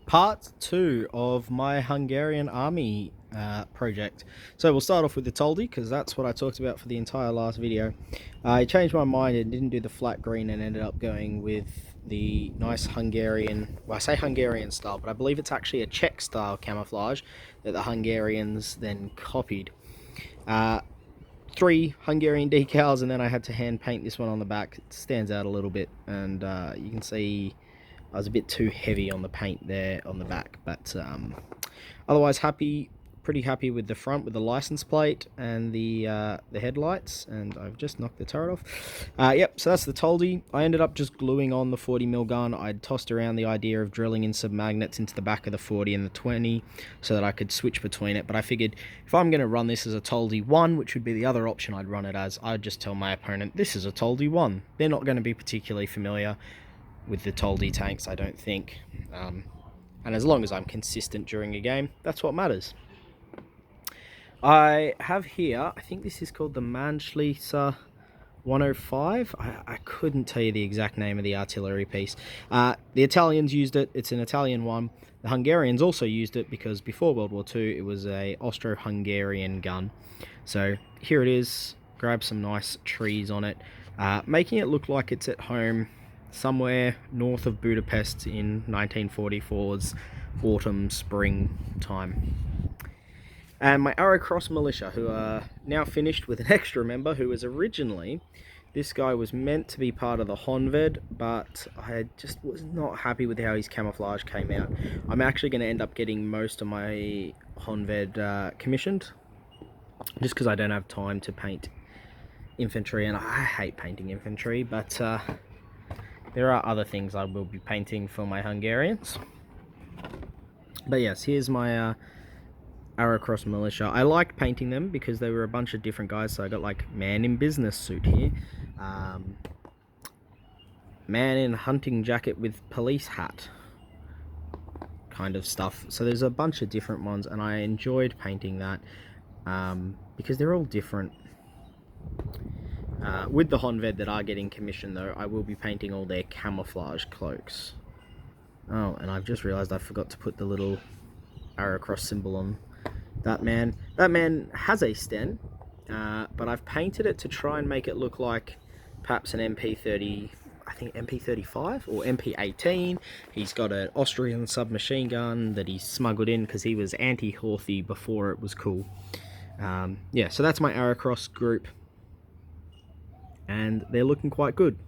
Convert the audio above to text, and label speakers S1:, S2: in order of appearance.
S1: Part 2 of my Hungarian army project. So we'll start off with the Toldi, because that's what I talked about for the entire last video. I changed my mind and didn't do the flat green and ended up going with the nice Hungarian, well, I say Hungarian style, but I believe it's actually a Czech style camouflage that the Hungarians then copied. 3 Hungarian decals, and then I had to hand paint this one on the back. It stands out a little bit, and you can see I was a bit too heavy on the paint there on the back, but otherwise pretty happy with the front, with the license plate and the headlights. And I've just knocked the turret off. Yep, so that's the Toldi. I ended up just gluing on the 40mm gun. I'd tossed around the idea of drilling in some magnets into the back of the 40 and the 20 so that I could switch between it, but I figured if I'm going to run this as a Toldi 1, which would be the other option I'd run it as, I'd just tell my opponent this is a Toldi 1. They're not going to be particularly familiar with the Toldi tanks, I don't think. And as long as I'm consistent during a game, that's what matters. I have here, I think this is called the Manschließer 105. I couldn't tell you the exact name of the artillery piece. The Italians used it. It's an Italian one. The Hungarians also used it because before World War II, it was a Austro-Hungarian gun. So here it is. Grab some nice trees on it, making it look like it's at home somewhere north of Budapest in 1944's autumn, spring time. And my Arrow Cross militia, who are now finished with an extra member, who was originally, this guy was meant to be part of the Honved, but I just was not happy with how his camouflage came out. I'm actually going to end up getting most of my Honved commissioned, just because I don't have time to paint infantry, and I hate painting infantry, but there are other things I will be painting for my Hungarians. But yes, here's my Arrow Cross militia. I liked painting them because they were a bunch of different guys. So I got like man in business suit here, man in hunting jacket with police hat kind of stuff. So there's a bunch of different ones, and I enjoyed painting that because they're all different. With the Honved that are getting commissioned though, I will be painting all their camouflage cloaks. Oh, and I've just realized I forgot to put the little Arrow Cross symbol on that man. That man has a Sten, but I've painted it to try and make it look like perhaps an MP30, I think MP35 or MP18. He's got an Austrian submachine gun that he smuggled in because he was anti-Horthy before it was cool. Yeah, so that's my Arrow Cross group, and they're looking quite good.